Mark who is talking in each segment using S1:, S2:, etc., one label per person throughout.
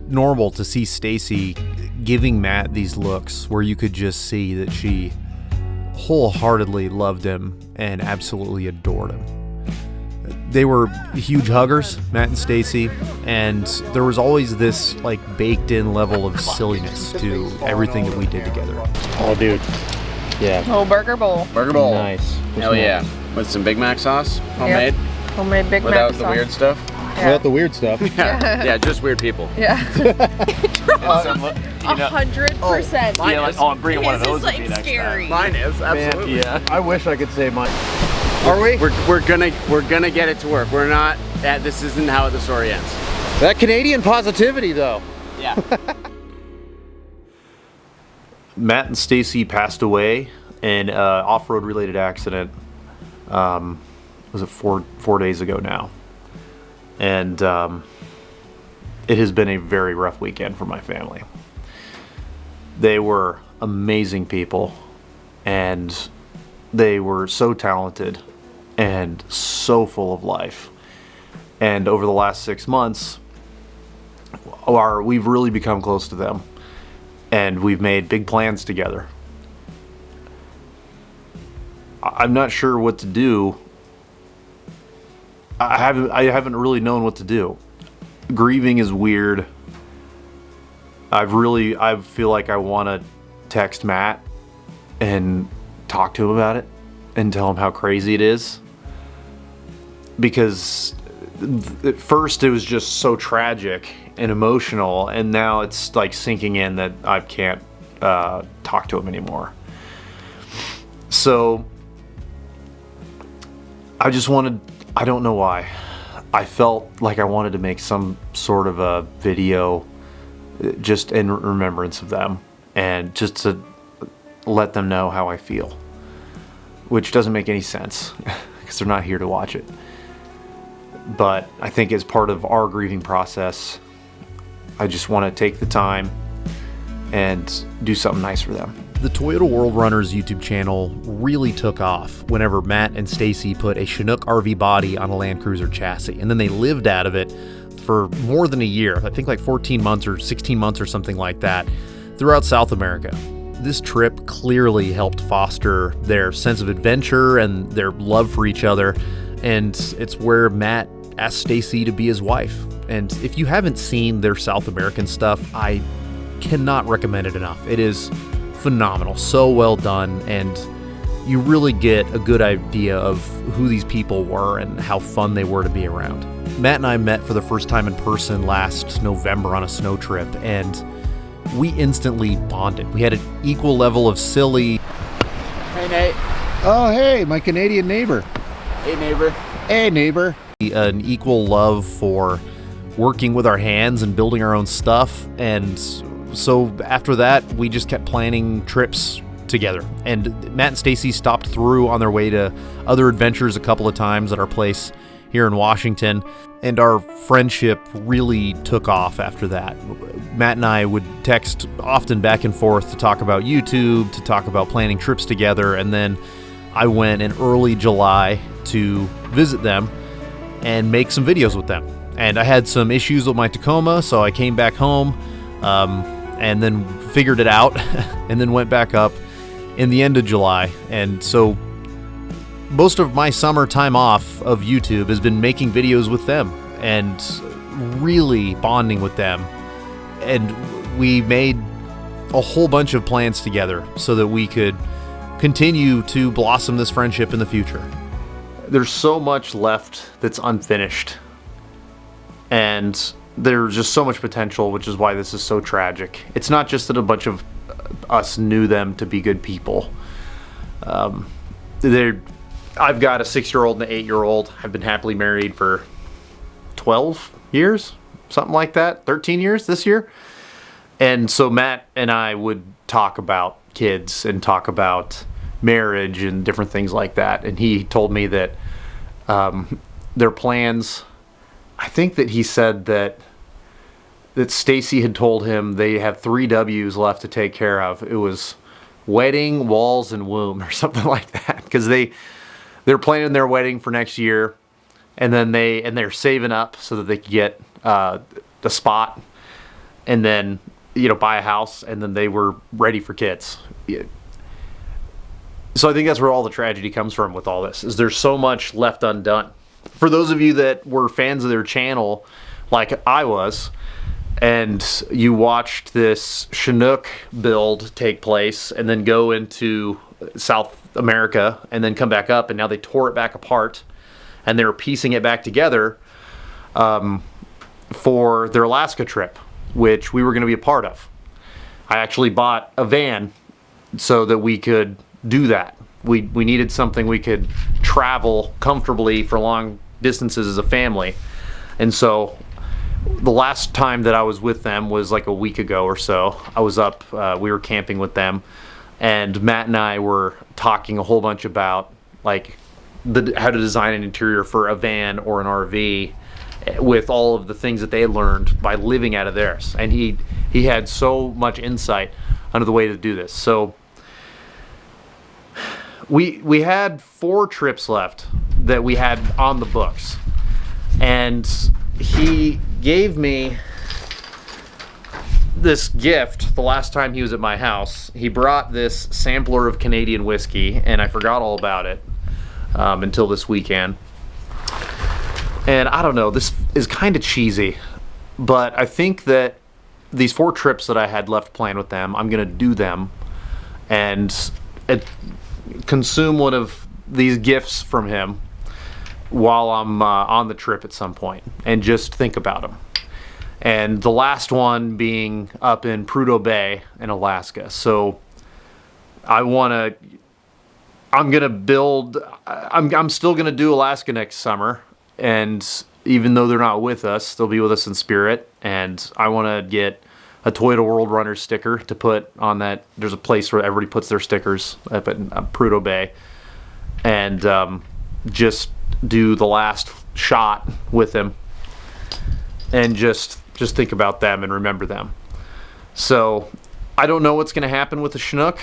S1: normal to see Stacy giving Matt these looks where you could just see that she wholeheartedly loved him and absolutely adored him. They were huge huggers, Matt and Stacy, and there was always this like baked in level of silliness to everything that we did together.
S2: Oh, dude. Yeah.
S3: Oh, burger bowl.
S4: Burger bowl.
S2: Nice.
S4: Hell yeah. With some Big Mac sauce, homemade.
S3: Yep. Homemade Big Mac
S4: Without
S3: sauce.
S4: the weird stuff.
S3: Yeah.
S2: Without the weird stuff.
S4: Yeah, just weird people.
S3: Yeah.
S5: Some,
S3: 100%.
S5: yeah, like, oh, I'm bringing one of those
S3: This is,
S5: with me
S3: like,
S5: next
S3: scary.
S5: time.
S4: Mine is, absolutely.
S5: Yeah.
S2: I wish I could say mine. Are we?
S4: We're gonna get it to work. We're not. This isn't how the story ends.
S2: That Canadian positivity, though.
S4: Yeah.
S1: Matt and Stacy passed away in an off-road related accident. Was it four days ago now? And it has been a very rough weekend for my family. They were amazing people, and they were so talented and so full of life. And over the last 6 months, we've really become close to them, and we've made big plans together. I'm not sure what to do. I haven't really known what to do. Grieving is weird. I feel like I want to text Matt and talk to him about it and tell him how crazy it is. Because at first it was just so tragic and emotional, and now it's like sinking in that I can't talk to him anymore. So I don't know why. I felt like I wanted to make some sort of a video just in remembrance of them and just to let them know how I feel, which doesn't make any sense because they're not here to watch it. But I think as part of our grieving process, I just want to take the time and do something nice for them. The Toyota World Runners YouTube channel really took off whenever Matt and Stacy put a Chinook RV body on a Land Cruiser chassis, and then they lived out of it for more than a year, I think like 14 months or 16 months or something like that, throughout South America. This trip clearly helped foster their sense of adventure and their love for each other, and it's where Matt asked Stacy to be his wife. And if you haven't seen their South American stuff, I cannot recommend it enough. It is phenomenal, so well done, and you really get a good idea of who these people were and how fun they were to be around. Matt and I met for the first time in person last November on a snow trip, and we instantly bonded. We had an equal level of silly.
S4: Hey, Nate.
S2: Oh, hey, my Canadian neighbor.
S4: Hey, neighbor.
S2: Hey, neighbor.
S1: An equal love for working with our hands and building our own stuff, and so after that, we just kept planning trips together. And Matt and Stacy stopped through on their way to other adventures a couple of times at our place here in Washington. And our friendship really took off after that. Matt and I would text often back and forth to talk about YouTube, to talk about planning trips together. And then I went in early July to visit them and make some videos with them. And I had some issues with my Tacoma, so I came back home, and then figured it out and then went back up in the end of July. And so most of my summer time off of YouTube has been making videos with them and really bonding with them. And we made a whole bunch of plans together so that we could continue to blossom this friendship in the future. There's so much left that's unfinished, and there's just so much potential, which is why this is so tragic. It's not just that a bunch of us knew them to be good people. I've got a 6-year-old and an 8-year-old. I've been happily married for 12 years, something like that, 13 years this year. And so Matt and I would talk about kids and talk about marriage and different things like that. And he told me that their plans, I think that he said that Stacy had told him they have 3 W's left to take care of. It was wedding, walls, and womb, or something like that. Because they're planning their wedding for next year, and then they're saving up so that they can get the spot. and then, buy a house, and then they were ready for kids. Yeah. So I think that's where all the tragedy comes from with all this, is there's so much left undone. For those of you that were fans of their channel, like I was, and you watched this Chinook build take place and then go into South America and then come back up, and now they tore it back apart and they're piecing it back together for their Alaska trip, which we were going to be a part of. I actually bought a van so that we could do that. We needed something we could travel comfortably for long distances as a family. And so the last time that I was with them was like a week ago or so. I was up, we were camping with them, and Matt and I were talking a whole bunch about like how to design an interior for a van or an RV with all of the things that they had learned by living out of theirs. And he had so much insight onto the way to do this. So we had 4 trips left that we had on the books, and he gave me this gift the last time he was at my house. He brought this sampler of Canadian whiskey, and I forgot all about it until this weekend. And I don't know, this is kind of cheesy, but I think that these 4 trips that I had left planned with them, I'm gonna do them and consume one of these gifts from him while I'm on the trip at some point, and just think about them. And the last one being up in Prudhoe Bay in Alaska. So I'm still gonna do Alaska next summer, and even though they're not with us, they'll be with us in spirit. And I want to get a Toyota World Runner sticker to put on that. There's a place where everybody puts their stickers up at Prudhoe Bay, and just do the last shot with them, and just think about them and remember them. So I don't know what's going to happen with the Chinook.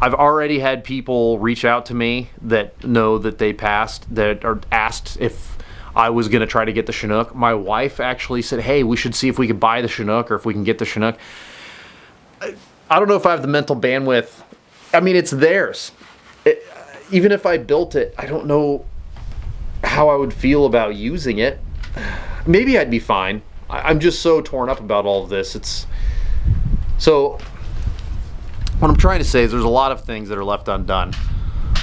S1: I've already had people reach out to me that know that they passed, that are asked if I was going to try to get the Chinook. My wife actually said, hey, we should see if we could buy the Chinook or if we can get the Chinook. I don't know if I have the mental bandwidth. I mean, it's theirs. Even if I built it, I don't know how I would feel about using it. Maybe I'd be fine. I'm just so torn up about all of this. So what I'm trying to say is there's a lot of things that are left undone,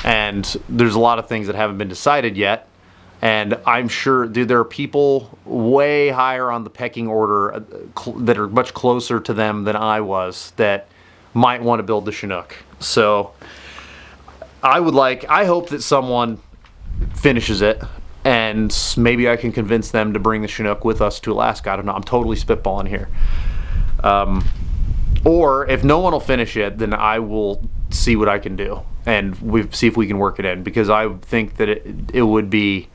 S1: and there's a lot of things that haven't been decided yet. And I'm sure there are people way higher on the pecking order that are much closer to them than I was that might want to build the Chinook. So I hope that someone finishes it, and maybe I can convince them to bring the Chinook with us to Alaska. I don't know. I'm totally spitballing here. Or if no one will finish it, then I will see what I can do, and see if we can work it in, because I think that it would be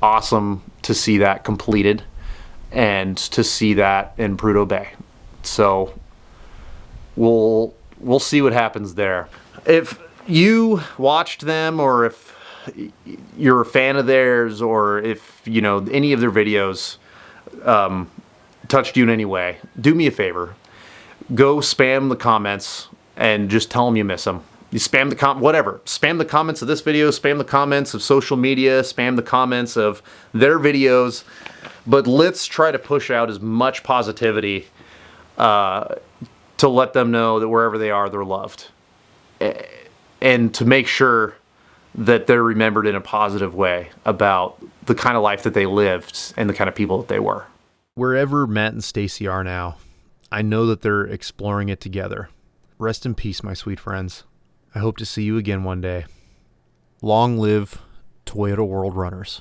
S1: awesome to see that completed and to see that in Prudhoe Bay. So we'll see what happens there. If you watched them, or if you're a fan of theirs, or if any of their videos touched you in any way, do me a favor. Go spam the comments and just tell them you miss them. You spam the whatever. Spam the comments of this video, spam the comments of social media, spam the comments of their videos. But let's try to push out as much positivity to let them know that wherever they are, they're loved. And to make sure that they're remembered in a positive way about the kind of life that they lived and the kind of people that they were.
S6: Wherever Matt and Stacy are now, I know that they're exploring it together. Rest in peace, my sweet friends. I hope to see you again one day. Long live Toyota World Runners.